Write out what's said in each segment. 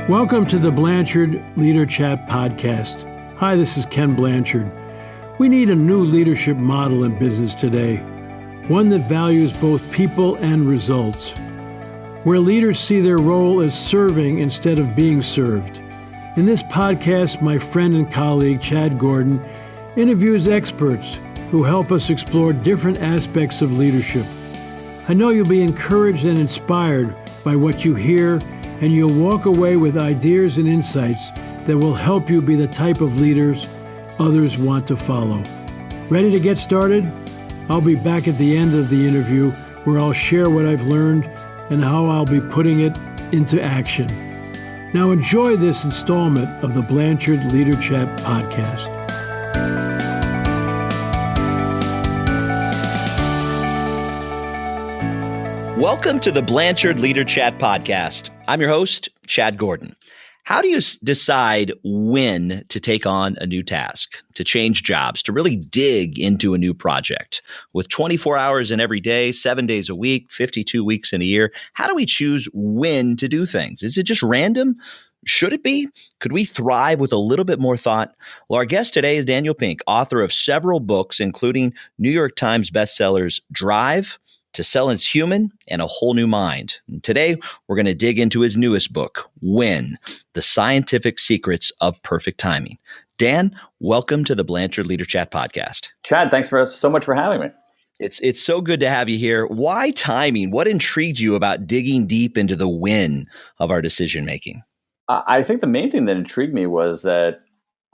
Welcome to the Blanchard LeaderChat podcast. Hi, this is Ken Blanchard. We need a new leadership model in business today, one that values both people and results, where leaders see their role as serving instead of being served. In this podcast, my friend and colleague, Chad Gordon, interviews experts who help us explore different aspects of leadership. I know you'll be encouraged and inspired by what you hear, and you'll walk away with ideas and insights that will help you be the type of leaders others want to follow. Ready to get started? I'll be back at the end of the interview where I'll share what I've learned and how I'll be putting it into action. Now enjoy this installment of the Blanchard LeaderChat podcast. Welcome to the Blanchard LeaderChat podcast. I'm your host, Chad Gordon. How do you decide when to take on a new task, to change jobs, to really dig into a new project? With 24 hours in every day, 7 days a week, 52 weeks in a year, how do we choose when to do things? Is it just random? Should it be? Could we thrive with a little bit more thought? Well, our guest today is Daniel Pink, author of several books, including New York Times bestsellers Drive, To Sell Is Human, and A Whole New Mind. And today, we're going to dig into his newest book, When, The Scientific Secrets of Perfect Timing. Dan, welcome to the Blanchard LeaderChat podcast. Chad, thanks so much for having me. It's so good to have you here. Why timing? What intrigued you about digging deep into the when of our decision making? I think the main thing that intrigued me was that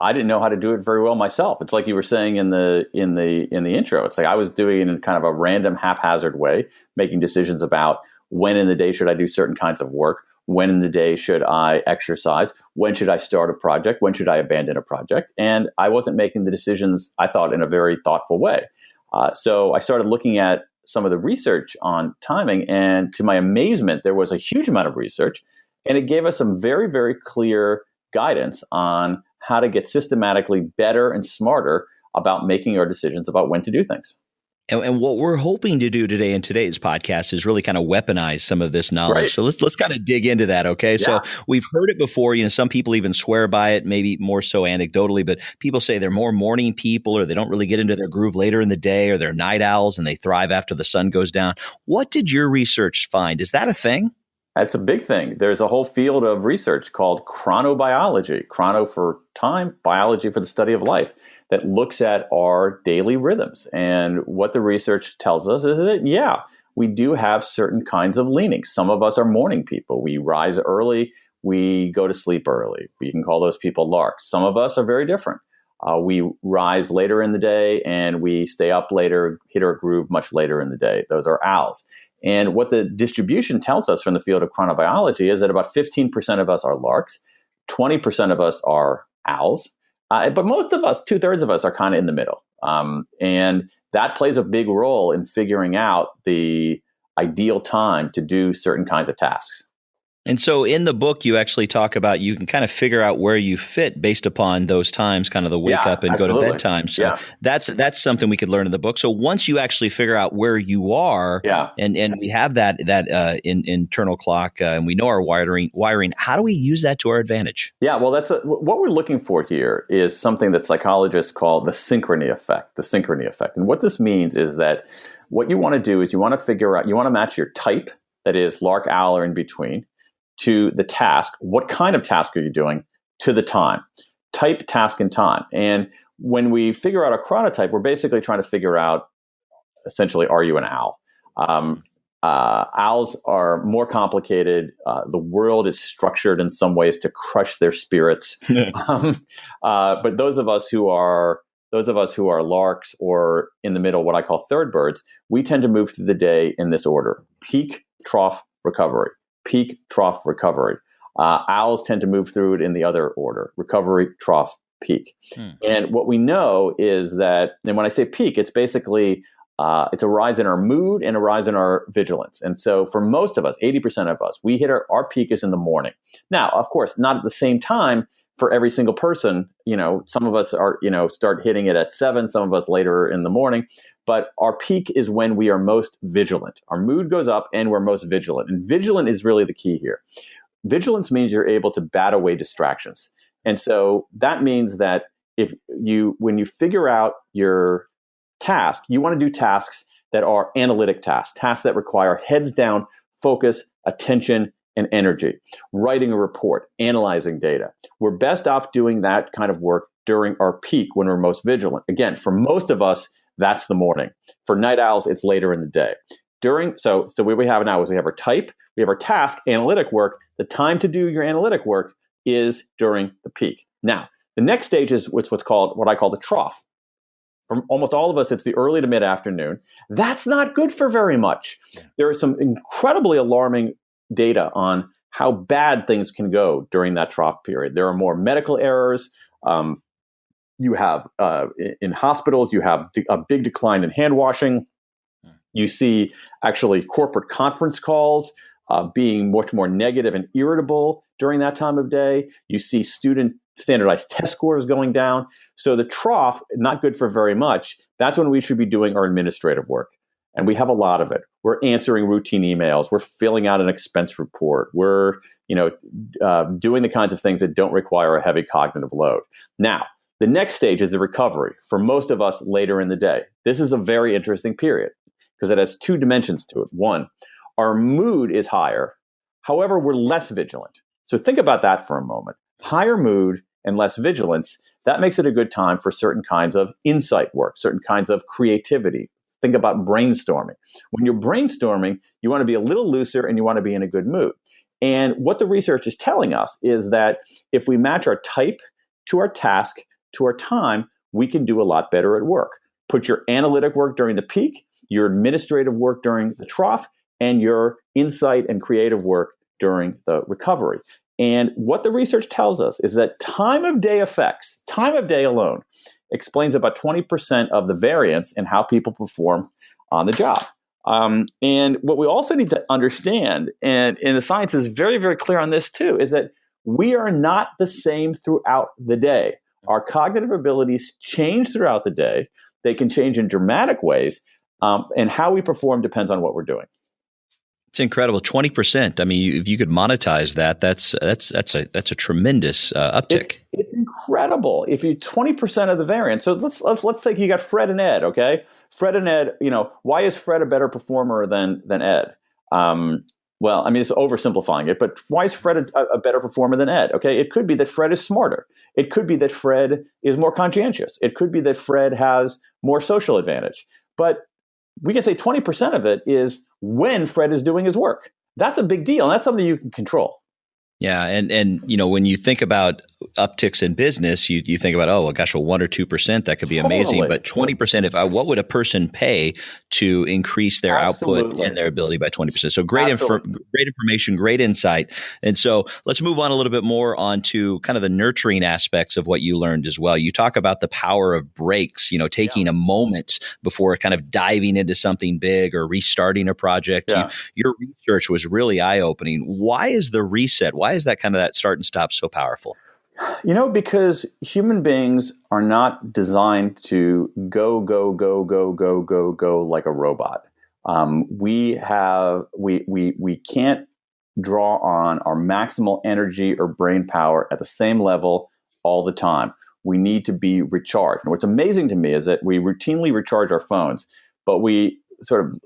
I didn't know how to do it very well myself. It's like you were saying in the intro. It's like I was doing it in kind of a random, haphazard way, making decisions about when in the day should I do certain kinds of work, when in the day should I exercise, when should I start a project, when should I abandon a project, and I wasn't making the decisions, I thought, in a very thoughtful way. So I started looking at some of the research on timing, and to my amazement, there was a huge amount of research, and it gave us some very, very clear guidance on how to get systematically better and smarter about making our decisions about when to do things. And what we're hoping to do today in today's podcast is really kind of weaponize some of this knowledge. Right. So let's kind of dig into that, okay? Yeah. So we've heard it before. Some people even swear by it, maybe more so anecdotally, but people say they're more morning people, or they don't really get into their groove later in the day, or they're night owls and they thrive after the sun goes down. What did your research find? Is that a thing? That's a big thing. There's a whole field of research called chronobiology, chrono for time, biology for the study of life, that looks at our daily rhythms. And what the research tells us is that, we do have certain kinds of leanings. Some of us are morning people. We rise early, we go to sleep early. We can call those people larks. Some of us are very different. We rise later in the day and we stay up later, hit our groove much later in the day. Those are owls. And what the distribution tells us from the field of chronobiology is that about 15% of us are larks, 20% of us are owls, but most of us, 2/3 of us, are kind of in the middle. And that plays a big role in figuring out the ideal time to do certain kinds of tasks. And so in the book, you actually talk about you can kind of figure out where you fit based upon those times, kind of the wake up and absolutely. Go to bed time. So that's something we could learn in the book. So once you actually figure out where you are, and we have that internal clock, and we know our wiring, how do we use that to our advantage? Yeah, well, what we're looking for here is something that psychologists call the synchrony effect. And what this means is that what you want to do is you want to match your type, that is lark, owl, or in between, to the task. What kind of task are you doing? To the time. Type, task, and time. And when we figure out a chronotype, we're basically trying to figure out, essentially, are you an owl? Owls are more complicated. The world is structured in some ways to crush their spirits. But those of us who are larks, or in the middle, what I call third birds, we tend to move through the day in this order: peak, trough, recovery. Peak, trough, recovery. Owls tend to move through it in the other order: recovery, trough, peak. And what we know is that, and when I say peak, it's basically it's a rise in our mood and a rise in our vigilance. And so for most of us, 80% of us, we hit our peak is in the morning. Now, of course, not at the same time for every single person. Some of us are, start hitting it at 7, some of us later in the morning. But our peak is when we are most vigilant. Our mood goes up and we're most vigilant. And vigilant is really the key here. vigilance means you're able to bat away distractions. And so that means that when you figure out your task, you want to do tasks that are analytic tasks that require heads down, focus, attention, and energy. Writing a report, analyzing data. We're best off doing that kind of work during our peak when we're most vigilant. Again, for most of us, that's the morning. For night owls, it's later in the day. So what we have now is we have our type, we have our task, analytic work. The time to do your analytic work is during the peak. Now, the next stage is what I call the trough. For almost all of us, it's the early to mid-afternoon. That's not good for very much. There is some incredibly alarming data on how bad things can go during that trough period. There are more medical errors. You have, in hospitals, you have a big decline in hand washing. You see actually corporate conference calls being much more negative and irritable during that time of day. You see student standardized test scores going down. So the trough, not good for very much. That's when we should be doing our administrative work. And we have a lot of it. We're answering routine emails. We're filling out an expense report. We're doing the kinds of things that don't require a heavy cognitive load. Now, the next stage is the recovery. For most of us, later in the day. This is a very interesting period because it has two dimensions to it. One, our mood is higher. However, we're less vigilant. So think about that for a moment. Higher mood and less vigilance, that makes it a good time for certain kinds of insight work, certain kinds of creativity. Think about brainstorming. When you're brainstorming, you want to be a little looser and you want to be in a good mood. And what the research is telling us is that if we match our type to our task to our time, we can do a lot better at work. Put your analytic work during the peak, your administrative work during the trough, and your insight and creative work during the recovery. And what the research tells us is that time of day effects, time of day alone, explains about 20% of the variance in how people perform on the job. And what we also need to understand, and the science is very, very clear on this too, is that we are not the same throughout the day. Our cognitive abilities change throughout the day. They can change in dramatic ways, and how we perform depends on what we're doing. It's incredible. 20%. I mean, if you could monetize that, that's a tremendous uptick. It's incredible. If you 20% of the variance. So let's take you got Fred and Ed. Okay, Fred and Ed. Why is Fred a better performer than Ed? Well, I mean, it's oversimplifying it, but why is Fred a better performer than Ed? Okay, it could be that Fred is smarter. It could be that Fred is more conscientious. It could be that Fred has more social advantage. But we can say 20% of it is when Fred is doing his work. That's a big deal. And that's something you can control. Yeah. And when you think about upticks in business, you think about, oh, well, gosh, 1 or 2% that could be amazing. But 20%, what would a person pay to increase their output and their ability by 20%? So great information, great insight. And so let's move on a little bit more onto kind of the nurturing aspects of what you learned as well. You talk about the power of breaks, taking a moment before kind of diving into something big or restarting a project. Yeah. Your research was really eye-opening. Why is the reset? Why is that kind of that start and stop so powerful? Because human beings are not designed to go like a robot. We can't draw on our maximal energy or brain power at the same level all the time. We need to be recharged. And what's amazing to me is that we routinely recharge our phones, but we sort of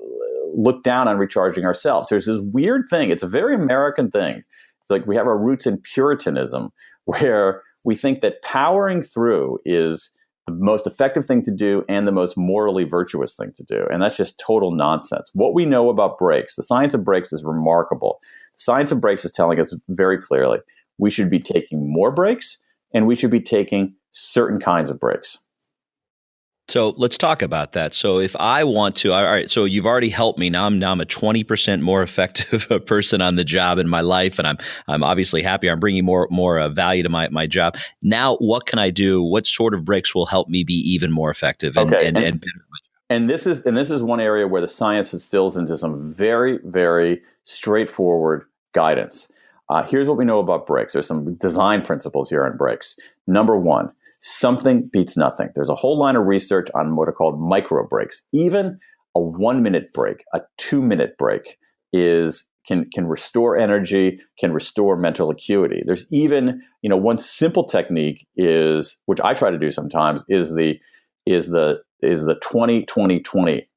look down on recharging ourselves. There's this weird thing. It's a very American thing. It's like we have our roots in Puritanism, where we think that powering through is the most effective thing to do and the most morally virtuous thing to do. And that's just total nonsense. What we know about breaks, the science of breaks is remarkable. The science of breaks is telling us very clearly we should be taking more breaks and we should be taking certain kinds of breaks. So let's talk about that. So if I want to, all right, so you've already helped me. Now I'm a 20% more effective person on the job in my life. And I'm obviously happy. I'm bringing more value to my job. Now, what can I do? What sort of breaks will help me be even more effective and better? And this is one area where the science instills into some very, very straightforward guidance. Here's what we know about breaks. There's some design principles here on breaks. Number one, something beats nothing. There's a whole line of research on what are called micro breaks. Even a 1-minute break, a 2-minute break can restore energy, can restore mental acuity. There's even, one simple technique which I try to do sometimes, is the 20-20-20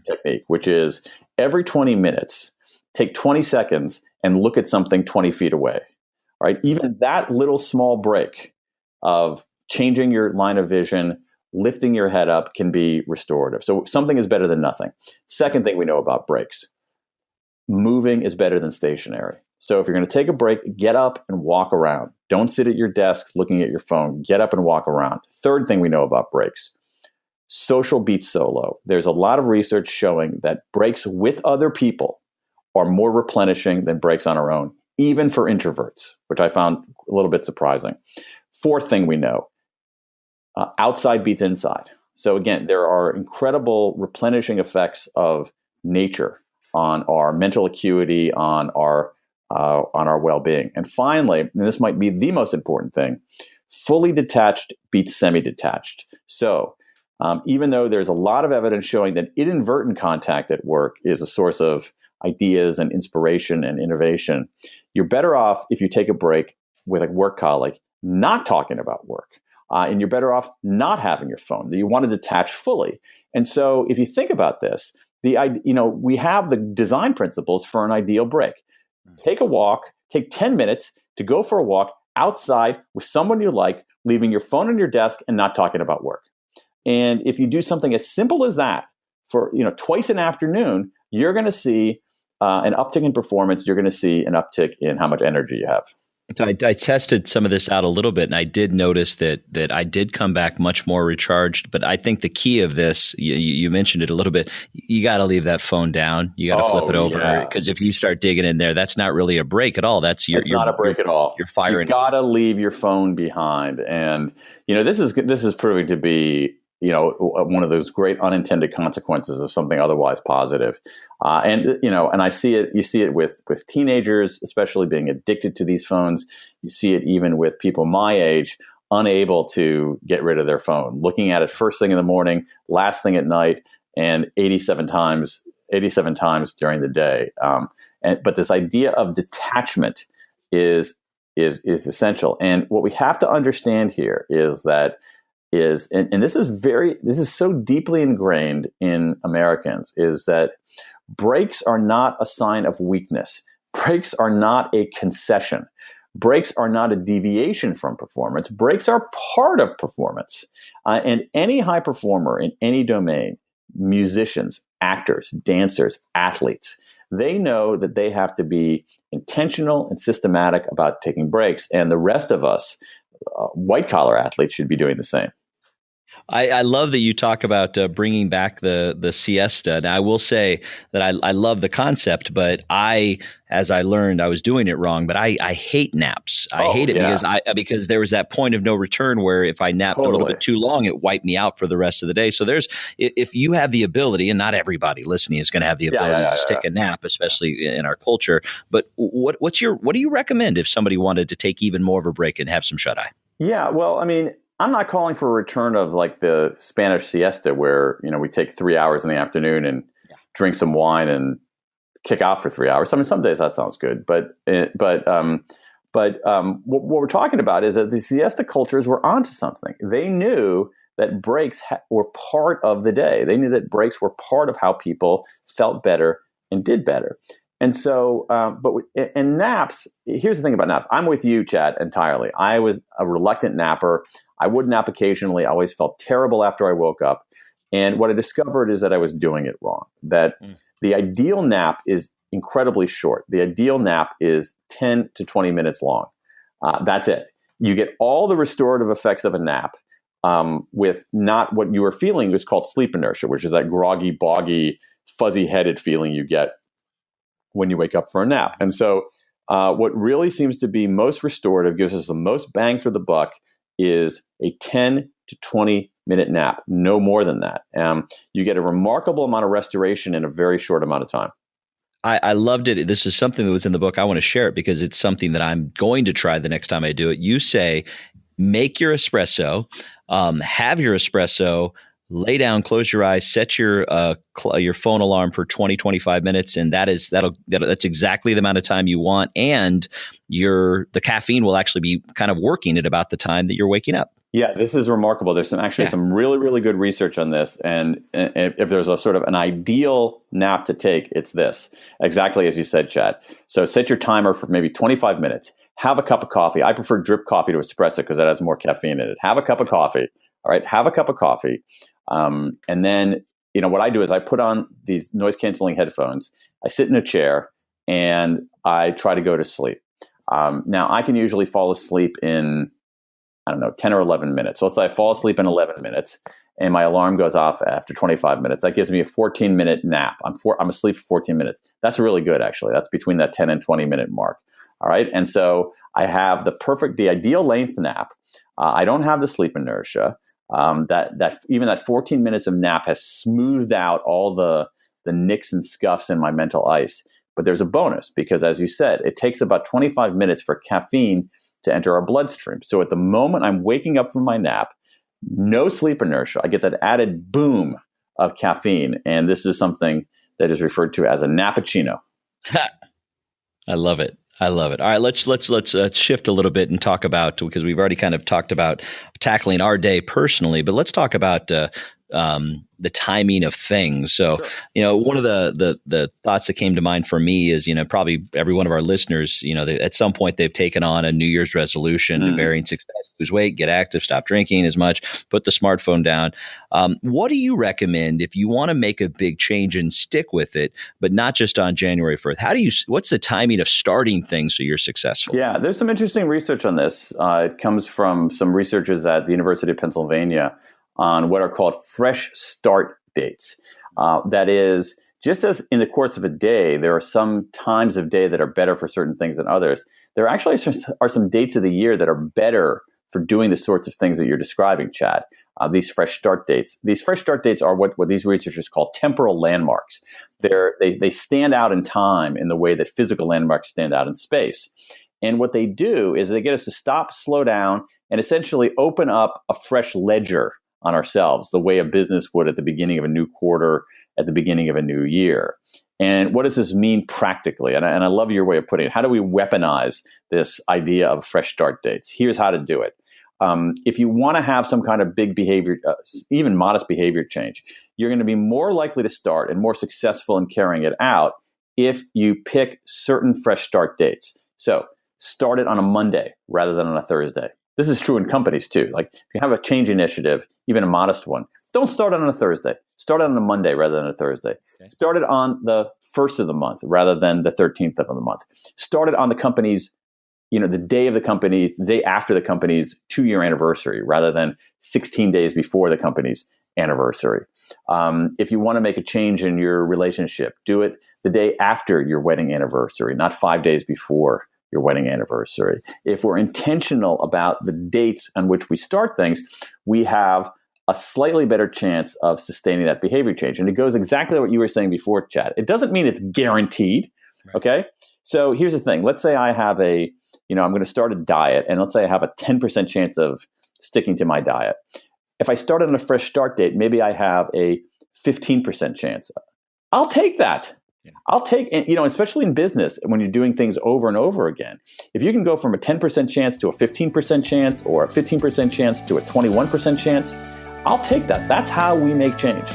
technique, which is every 20 minutes, take 20 seconds and look at something 20 feet away. Right? Even that little small break of changing your line of vision, lifting your head up, can be restorative. So something is better than nothing. Second thing we know about breaks: moving is better than stationary. So if you're going to take a break, get up and walk around. Don't sit at your desk looking at your phone. Get up and walk around. Third thing we know about breaks: social beats solo. There's a lot of research showing that breaks with other people are more replenishing than breaks on our own, even for introverts, which I found a little bit surprising. Fourth thing we know: outside beats inside. So again, there are incredible replenishing effects of nature on our mental acuity, on our well-being. And finally, and this might be the most important thing: fully detached beats semi-detached. So even though there's a lot of evidence showing that inadvertent contact at work is a source of ideas and inspiration and innovation, you're better off if you take a break with a work colleague, not talking about work. And you're better off not having your phone, that you want to detach fully. And so if you think about this, we have the design principles for an ideal break. Take a walk, take 10 minutes to go for a walk outside with someone you like, leaving your phone on your desk and not talking about work. And if you do something as simple as that for twice an afternoon, you're going to see an uptick in performance. You're going to see an uptick in how much energy you have. So I tested some of this out a little bit, and I did notice that I did come back much more recharged. But I think the key of this, you mentioned it a little bit, you got to leave that phone down. You got to flip it over, because if you start digging in there, that's not really a break at all. It's not a break at all. You're firing. You got to leave your phone behind, and this is proving to be one of those great unintended consequences of something otherwise positive. And I see it, you see it with teenagers, especially being addicted to these phones. You see it even with people my age, unable to get rid of their phone, looking at it first thing in the morning, last thing at night, and 87 times during the day. But this idea of detachment is essential. And what we have to understand here is that and this is so deeply ingrained in Americans, is that breaks are not a sign of weakness. Breaks are not a concession. Breaks are not a deviation from performance. Breaks are part of performance. And any high performer in any domain, musicians, actors, dancers, athletes, they know that they have to be intentional and systematic about taking breaks. And the rest of us, white-collar athletes, should be doing the same. I love that you talk about bringing back the siesta. Now, I will say that I love the concept, but as I learned, I was doing it wrong. But I hate naps. I hate it because there was that point of no return where if I napped a little bit too long, it wiped me out for the rest of the day. So if you have the ability, and not everybody listening is going to have the ability to take a nap, especially in our culture. But what do you recommend if somebody wanted to take even more of a break and have some shut eye? Yeah, well, I mean, I'm not calling for a return of like the Spanish siesta where, we take 3 hours in the afternoon and drink some wine and kick out for 3 hours. I mean, some days that sounds good, but what we're talking about is that the siesta cultures were onto something. They knew that breaks were part of the day. They knew that breaks were part of how people felt better and did better. And so, and naps, here's the thing about naps. I'm with you, Chad, entirely. I was a reluctant napper. I would nap occasionally. I always felt terrible after I woke up. And what I discovered is that I was doing it wrong, that the ideal nap is incredibly short. The ideal nap is 10 to 20 minutes long. That's it. You get all the restorative effects of a nap with not what you were feeling is called sleep inertia, which is that groggy, boggy, fuzzy-headed feeling you get when you wake up for a nap. And so what really seems to be most restorative, gives us the most bang for the buck, is a 10 to 20 minute nap, no more than that. You get a remarkable amount of restoration in a very short amount of time. I loved it. This is something that was in the book. I want to share it because it's something that I'm going to try the next time I do it. You say, make your espresso, have your espresso, lay down, close your eyes, set your phone alarm for 20, 25 minutes. And that's exactly the amount of time you want. And the caffeine will actually be kind of working at about the time that you're waking up. Yeah, this is remarkable. There's some really, really good research on this. And if there's a sort of an ideal nap to take, it's this. Exactly as you said, Chad. So set your timer for maybe 25 minutes. Have a cup of coffee. I prefer drip coffee to espresso because that has more caffeine in it. Have a cup of coffee. All right, have a cup of coffee. And then, what I do is I put on these noise canceling headphones. I sit in a chair and I try to go to sleep. Now I can usually fall asleep in, 10 or 11 minutes. So let's say I fall asleep in 11 minutes and my alarm goes off after 25 minutes. That gives me a 14-minute nap. I'm asleep for 14 minutes. That's really good, actually. That's between that 10 and 20-minute mark. All right. And so I have the ideal length nap. I don't have the sleep inertia. That 14 minutes of nap has smoothed out all the nicks and scuffs in my mental ice. But there's a bonus because, as you said, it takes about 25 minutes for caffeine to enter our bloodstream. So at the moment I'm waking up from my nap, no sleep inertia, I get that added boom of caffeine. And this is something that is referred to as a nappuccino. I love it. All right, let's shift a little bit and talk about, because we've already kind of talked about tackling our day personally, but let's talk about the timing of things. So, sure. One of the thoughts that came to mind for me is, probably every one of our listeners, at some point they've taken on a New Year's resolution to varying success: lose weight, get active, stop drinking as much, put the smartphone down. What do you recommend if you want to make a big change and stick with it, but not just on January 1st? What's the timing of starting things so you're successful? Yeah, there's some interesting research on this. It comes from some researchers at the University of Pennsylvania on what are called fresh start dates. That is, just as in the course of a day, there are some times of day that are better for certain things than others, there actually are some dates of the year that are better for doing the sorts of things that you're describing, Chad. These fresh start dates. These fresh start dates are what these researchers call temporal landmarks. They stand out in time in the way that physical landmarks stand out in space. And what they do is they get us to stop, slow down, and essentially open up a fresh ledger on ourselves, the way a business would at the beginning of a new quarter, at the beginning of a new year. And what does this mean practically? And I love your way of putting it. How do we weaponize this idea of fresh start dates? Here's how to do it. If you want to have some kind of big behavior, even modest behavior change, you're going to be more likely to start and more successful in carrying it out if you pick certain fresh start dates. So start it on a Monday rather than on a Thursday. This is true in companies too. Like if you have a change initiative, even a modest one, don't start it on a Thursday. Start it on a Monday rather than a Thursday. Okay. Start it on the 1st of the month rather than the 13th of the month. Start it on the company's, the day after the company's 2-year anniversary rather than 16 days before the company's anniversary. If you want to make a change in your relationship, do it the day after your wedding anniversary, not 5 days before your wedding anniversary. If we're intentional about the dates on which we start things, we have a slightly better chance of sustaining that behavior change. And it goes exactly what you were saying before, Chad. It doesn't mean it's guaranteed. Right. Okay. So here's the thing. Let's say I have I'm going to start a diet, and let's say I have a 10% chance of sticking to my diet. If I start on a fresh start date, maybe I have a 15% chance. I'll take that. Yeah. I'll take, especially in business, when you're doing things over and over again, if you can go from a 10% chance to a 15% chance or a 15% chance to a 21% chance, I'll take that. That's how we make change.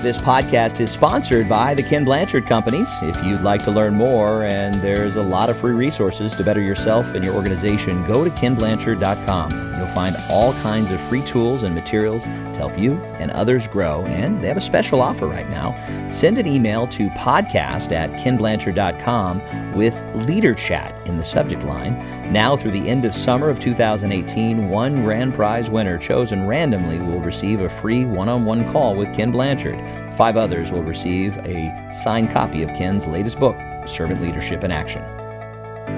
This podcast is sponsored by the Ken Blanchard Companies. If you'd like to learn more, and there's a lot of free resources to better yourself and your organization, go to kenblanchard.com. You'll find all kinds of free tools and materials to help you and others grow. And they have a special offer right now. Send an email to podcast@kenblanchard.com with LeaderChat in the subject line. Now through the end of summer of 2018, one grand prize winner chosen randomly will receive a free one-on-one call with Ken Blanchard. 5 others will receive a signed copy of Ken's latest book, Servant Leadership in Action.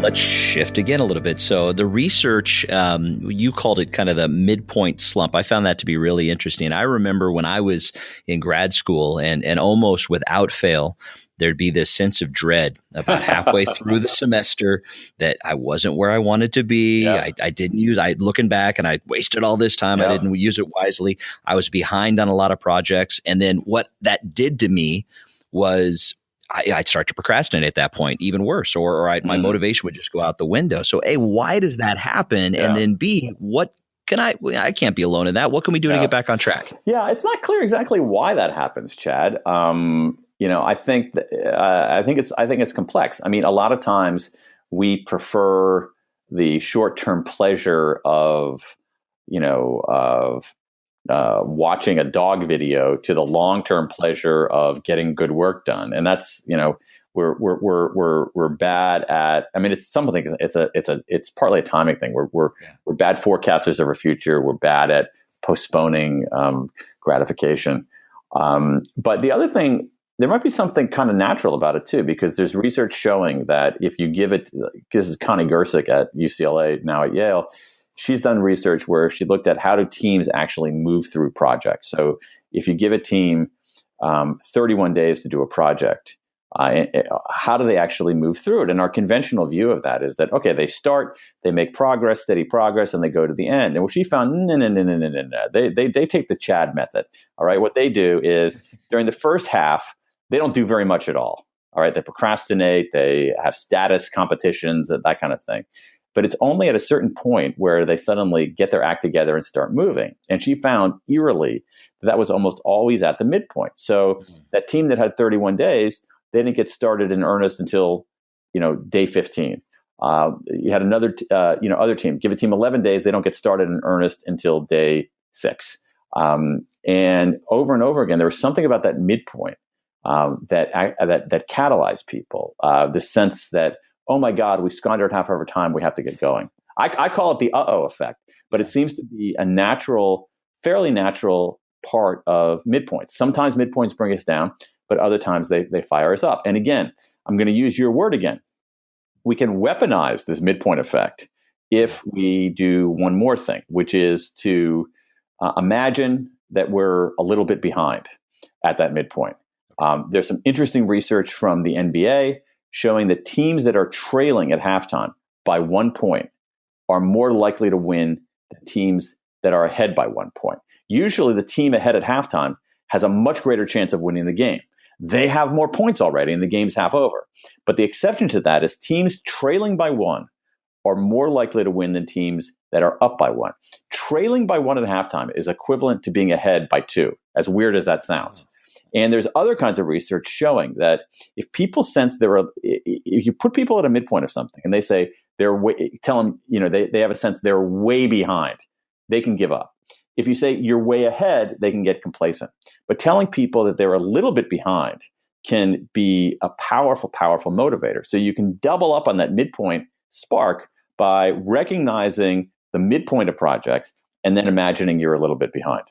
Let's shift again a little bit. So the research, you called it kind of the midpoint slump. I found that to be really interesting. I remember when I was in grad school and almost without fail, there'd be this sense of dread about halfway through the semester that I wasn't where I wanted to be. Yeah. I didn't use, looking back, and I wasted all this time. Yeah. I didn't use it wisely. I was behind on a lot of projects. And then what that did to me was I'd start to procrastinate at that point, even worse, or my motivation would just go out the window. So A, why does that happen? Yeah. And then B, what can I can't be alone in that. What can we do to get back on track? Yeah, it's not clear exactly why that happens, Chad. I think it's complex. I mean, a lot of times we prefer the short-term pleasure of watching a dog video to the long-term pleasure of getting good work done, and that's we're bad at. I mean, it's something. It's partly a timing thing. We're bad forecasters of our future. We're bad at postponing gratification. But the other thing, there might be something kind of natural about it too, because there's research showing that if you give it, this is Connie Gersick at UCLA, now at Yale. She's done research where she looked at how do teams actually move through projects. So if you give a team 31 days to do a project, how do they actually move through it? And our conventional view of that is that, okay, they start, they make progress, steady progress, and they go to the end. And what she found, no. They take the Chad method. All right. What they do is during the first half, they don't do very much at all. All right. They procrastinate, they have status competitions, that kind of thing. But it's only at a certain point where they suddenly get their act together and start moving. And she found eerily that was almost always at the midpoint. So that team that had 31 days, they didn't get started in earnest until, day 15. You had another, other team, give a team 11 days, they don't get started in earnest until day 6. And over again, there was something about that midpoint that catalyzed people. The sense that, oh my God, we squandered half of our time, we have to get going. I call it the uh-oh effect, but it seems to be a fairly natural part of midpoints. Sometimes midpoints bring us down, but other times they fire us up. And again, I'm going to use your word again. We can weaponize this midpoint effect if we do one more thing, which is to imagine that we're a little bit behind at that midpoint. There's some interesting research from the NBA showing that teams that are trailing at halftime by 1 point are more likely to win than teams that are ahead by 1 point. Usually the team ahead at halftime has a much greater chance of winning the game. They have more points already and the game's half over. But the exception to that is teams trailing by 1 are more likely to win than teams that are up by 1. Trailing by 1 at halftime is equivalent to being ahead by 2, as weird as that sounds. And there's other kinds of research showing that if people sense if you put people at a midpoint of something and they say tell them, they have a sense they're way behind, they can give up. If you say you're way ahead, they can get complacent. But telling people that they're a little bit behind can be a powerful, powerful motivator. So you can double up on that midpoint spark by recognizing the midpoint of projects and then imagining you're a little bit behind.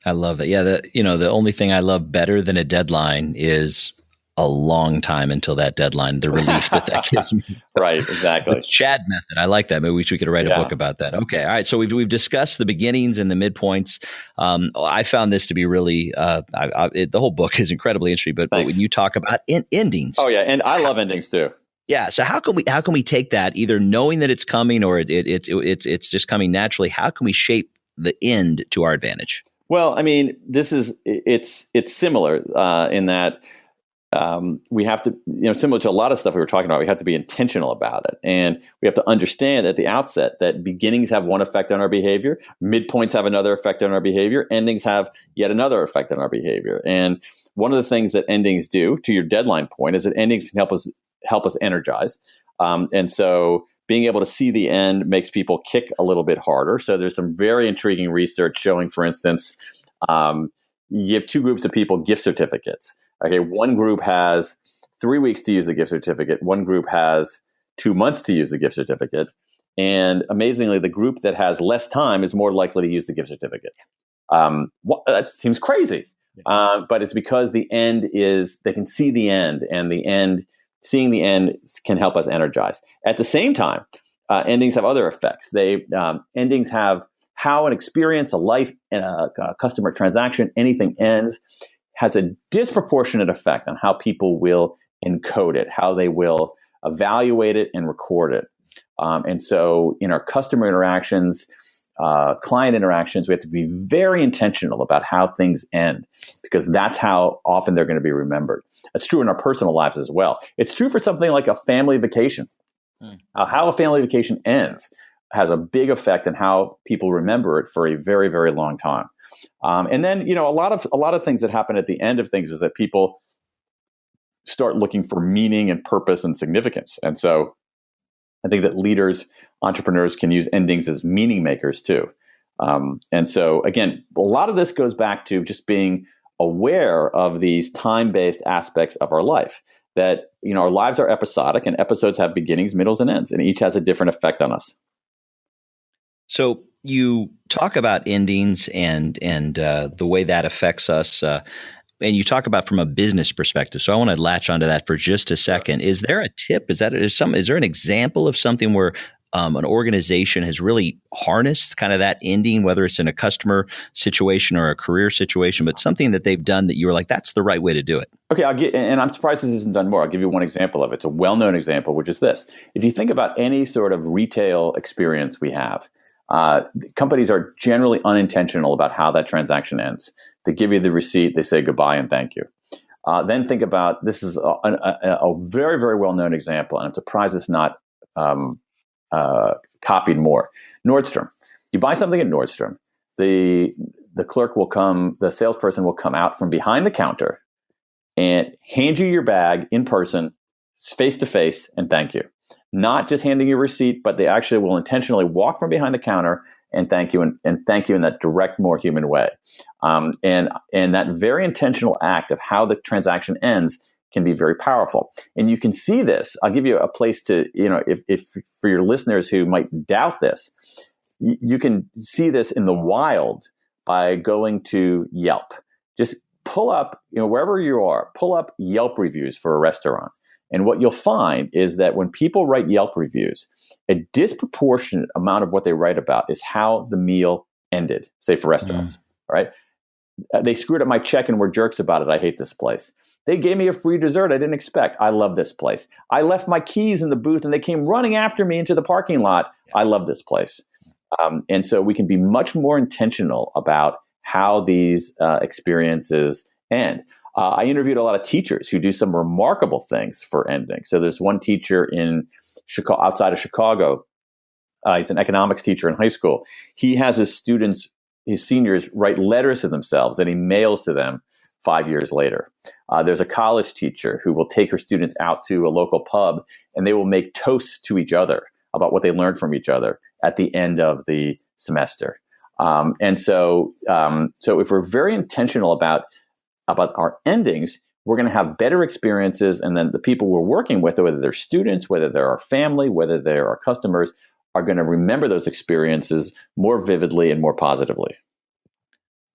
I love that. Yeah. The only thing I love better than a deadline is a long time until that deadline, the relief that gives me. Right. Exactly. The Chad method. I like that. Maybe we could write a book about that. Okay. All right. So we've discussed the beginnings and the midpoints. I found this to be really, the whole book is incredibly interesting, but when you talk about endings. Oh yeah. And I love endings too. Yeah. So how can we take that, either knowing that it's coming or it's just coming naturally? How can we shape the end to our advantage? Well, I mean, it's similar in that we have to, similar to a lot of stuff we were talking about, we have to be intentional about it. And we have to understand at the outset that beginnings have one effect on our behavior, midpoints have another effect on our behavior, endings have yet another effect on our behavior. And one of the things that endings do, to your deadline point, is that endings can help us energize. And so being able to see the end makes people kick a little bit harder. So there's some very intriguing research showing, for instance, you have 2 groups of people gift certificates. Okay, one group has 3 weeks to use the gift certificate. One group has 2 months to use the gift certificate. And amazingly, the group that has less time is more likely to use the gift certificate. That seems crazy, but it's because the end they can see the end, and seeing the end can help us energize. At the same time, endings have other effects. Endings have how an experience, a life, and a customer transaction, anything ends, has a disproportionate effect on how people will encode it, how they will evaluate it and record it. And so in our customer interactions, client interactions, we have to be very intentional about how things end, because that's how often they're going to be remembered. It's true in our personal lives as well. It's true for something like a family vacation. How a family vacation ends has a big effect on how people remember it for a very, very long time. And then, a lot of things that happen at the end of things is that people start looking for meaning and purpose and significance. And so I think that leaders, entrepreneurs can use endings as meaning makers too. And so again, a lot of this goes back to just being aware of these time-based aspects of our life, that, our lives are episodic and episodes have beginnings, middles, and ends, and each has a different effect on us. So you talk about endings and the way that affects us, and you talk about from a business perspective. So I want to latch onto that for just a second. Is there a tip? Is there an example of something where an organization has really harnessed kind of that ending, whether it's in a customer situation or a career situation, but something that they've done that you were like, that's the right way to do it? Okay, and I'm surprised this isn't done more. I'll give you one example of it. It's a well-known example, which is this. If you think about any sort of retail experience we have, companies are generally unintentional about how that transaction ends. They give you the receipt, they say goodbye and thank you. Then think about, this is a very, very well-known example, and I'm surprised it's not copied more. Nordstrom. You buy something at Nordstrom, the clerk will come, the salesperson will come out from behind the counter and hand you your bag in person, face to face, and thank you. Not just handing you a receipt, but they actually will intentionally walk from behind the counter and thank you, and thank you in that direct, more human way. And that very intentional act of how the transaction ends can be very powerful. And you can see this. I'll give you a place to, if for your listeners who might doubt this, you can see this in the wild by going to Yelp. Just pull up, wherever you are, pull up Yelp reviews for a restaurant. And what you'll find is that when people write Yelp reviews, a disproportionate amount of what they write about is how the meal ended, say for restaurants, right? They screwed up my check and were jerks about it. I hate this place. They gave me a free dessert I didn't expect. I love this place. I left my keys in the booth and they came running after me into the parking lot. I love this place. And so we can be much more intentional about how these experiences end. I interviewed a lot of teachers who do some remarkable things for ending. So there's one teacher in Chicago, outside of Chicago. He's an economics teacher in high school. He has his students, his seniors, write letters to themselves and he mails to them 5 years later. There's a college teacher who will take her students out to a local pub and they will make toasts to each other about what they learned from each other at the end of the semester. So if we're very intentional about our endings, we're going to have better experiences. And then the people we're working with, whether they're students, whether they're our family, whether they're our customers, are going to remember those experiences more vividly and more positively.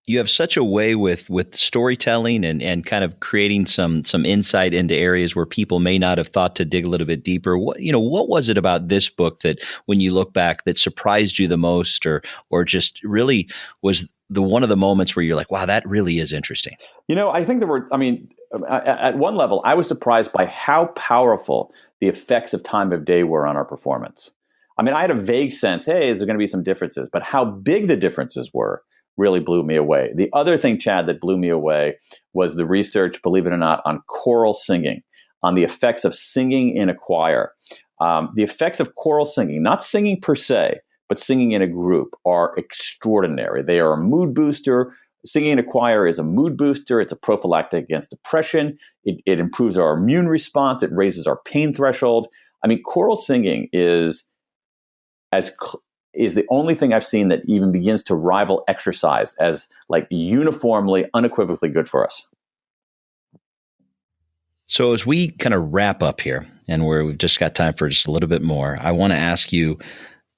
You have such a way with storytelling and kind of creating some insight into areas where people may not have thought to dig a little bit deeper. What was it about this book that when you look back that surprised you the most, or just really was one of the moments where you're like, wow, that really is interesting? I think at one level, I was surprised by how powerful the effects of time of day were on our performance. I had a vague sense, hey, there's going to be some differences, but how big the differences were really blew me away. The other thing, Chad, that blew me away was the research, believe it or not, on choral singing, on the effects of singing in a choir. The effects of choral singing, not singing per se, but singing in a group, are extraordinary. They are a mood booster. Singing in a choir is a mood booster. It's a prophylactic against depression. It improves our immune response. It raises our pain threshold. Choral singing is the only thing I've seen that even begins to rival exercise as uniformly, unequivocally good for us. So as we kind of wrap up here, and we've just got time for just a little bit more, I want to ask you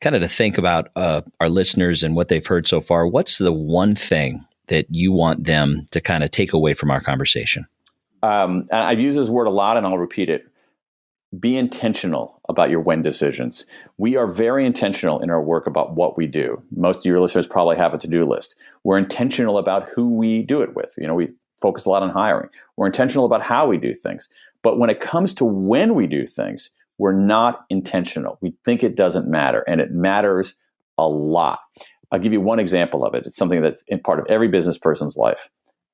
kind of to think about our listeners and what they've heard so far. What's the one thing that you want them to kind of take away from our conversation? I've used this word a lot and I'll repeat it. Be intentional about your when decisions. We are very intentional in our work about what we do. Most of your listeners probably have a to-do list. We're intentional about who we do it with. focus a lot on hiring. We're intentional about how we do things. But when it comes to when we do things, we're not intentional. We think it doesn't matter, and it matters a lot. I'll give you one example of it. It's something that's in part of every business person's life.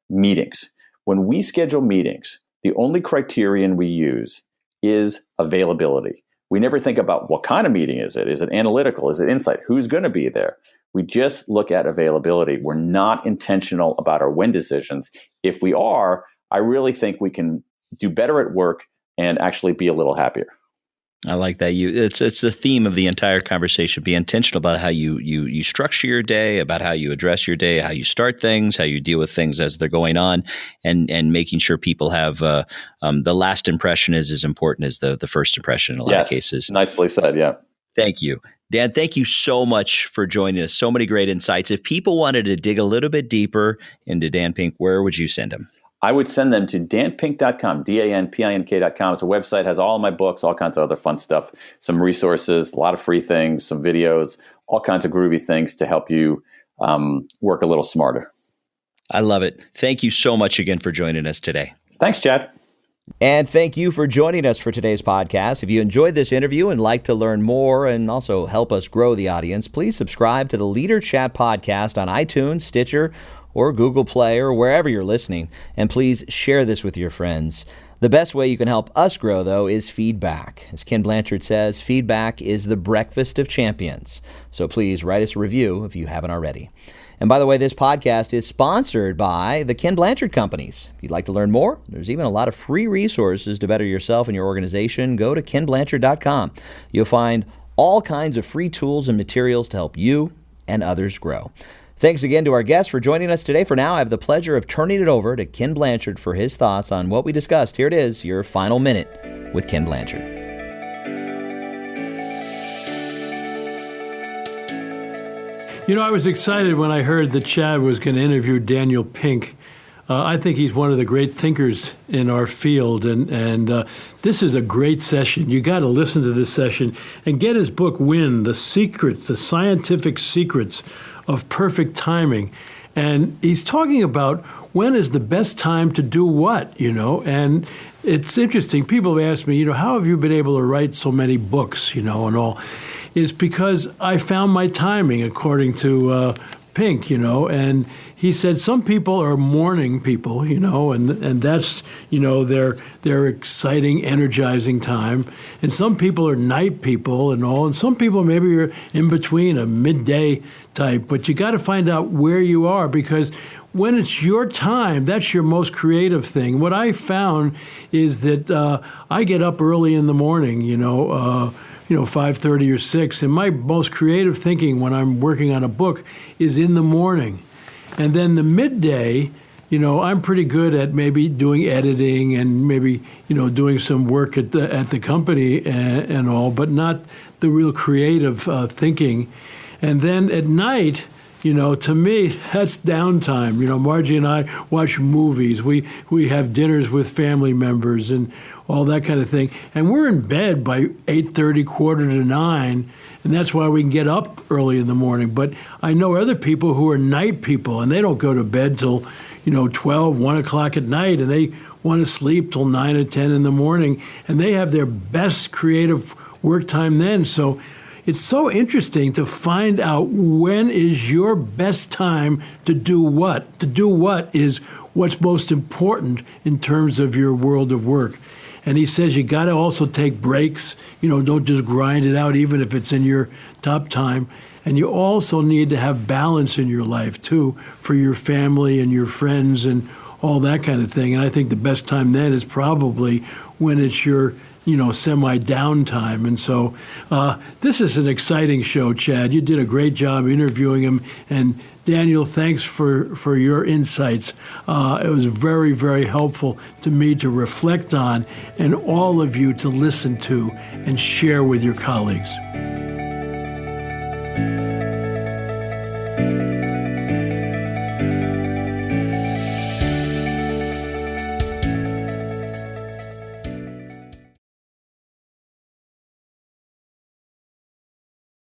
Meetings. When we schedule meetings, the only criterion we use is availability. We never think about what kind of meeting is it? Is it analytical? Is it insight? Who's going to be there? We just look at availability. We're not intentional about our when decisions. If we are, I really think we can do better at work and actually be a little happier. I like that. It's the theme of the entire conversation. Be intentional about how you structure your day, about how you address your day, how you start things, how you deal with things as they're going on, and making sure people have the last impression is as important as the first impression in a lot of cases. Nicely said. Yeah. Thank you. Dan, thank you so much for joining us. So many great insights. If people wanted to dig a little bit deeper into Dan Pink, where would you send them? I would send them to danpink.com, danpink.com. It's a website, has all of my books, all kinds of other fun stuff, some resources, a lot of free things, some videos, all kinds of groovy things to help you work a little smarter. I love it. Thank you so much again for joining us today. Thanks, Chad. And thank you for joining us for today's podcast. If you enjoyed this interview and like to learn more and also help us grow the audience, please subscribe to the LeaderChat podcast on iTunes, Stitcher, or Google Play, or wherever you're listening. And please share this with your friends. The best way you can help us grow, though, is feedback. As Ken Blanchard says, feedback is the breakfast of champions. So please write us a review if you haven't already. And by the way, this podcast is sponsored by the Ken Blanchard Companies. If you'd like to learn more, there's even a lot of free resources to better yourself and your organization. Go to kenblanchard.com. You'll find all kinds of free tools and materials to help you and others grow. Thanks again to our guests for joining us today. For now, I have the pleasure of turning it over to Ken Blanchard for his thoughts on what we discussed. Here it is, your final minute with Ken Blanchard. You know, I was excited when I heard that Chad was going to interview Daniel Pink. I think he's one of the great thinkers in our field, and this is a great session. You got to listen to this session and get his book, Win, The Secrets, the Scientific Secrets of Perfect Timing. And he's talking about when is the best time to do what, and it's interesting. People have asked me, how have you been able to write so many books, and all? Is because I found my timing, according to Pink, and he said some people are morning people, and that's, their exciting, energizing time. And some people are night people and all. And some people maybe are in between, a midday type. But you got to find out where you are, because when it's your time, that's your most creative thing. What I found is that I get up early in the morning, 5:30 or 6. And my most creative thinking when I'm working on a book is in the morning. And then the midday, I'm pretty good at maybe doing editing and maybe, doing some work at the company and all, but not the real creative thinking. And then at night, to me, that's downtime. Margie and I watch movies. We have dinners with family members and all that kind of thing. And we're in bed by 8:30, 8:45, and that's why we can get up early in the morning. But I know other people who are night people, and they don't go to bed till, 12, 1 o'clock at night, and they want to sleep till 9 or 10 in the morning, and they have their best creative work time then. So it's so interesting to find out when is your best time to do what. To do what is what's most important in terms of your world of work. And he says you got to also take breaks. Don't just grind it out, even if it's in your top time. And you also need to have balance in your life, too, for your family and your friends and all that kind of thing. And I think the best time then is probably when it's your, semi-downtime. And so this is an exciting show, Chad. You did a great job interviewing him. And Daniel, thanks for your insights. It was very, very helpful to me to reflect on, and all of you to listen to and share with your colleagues.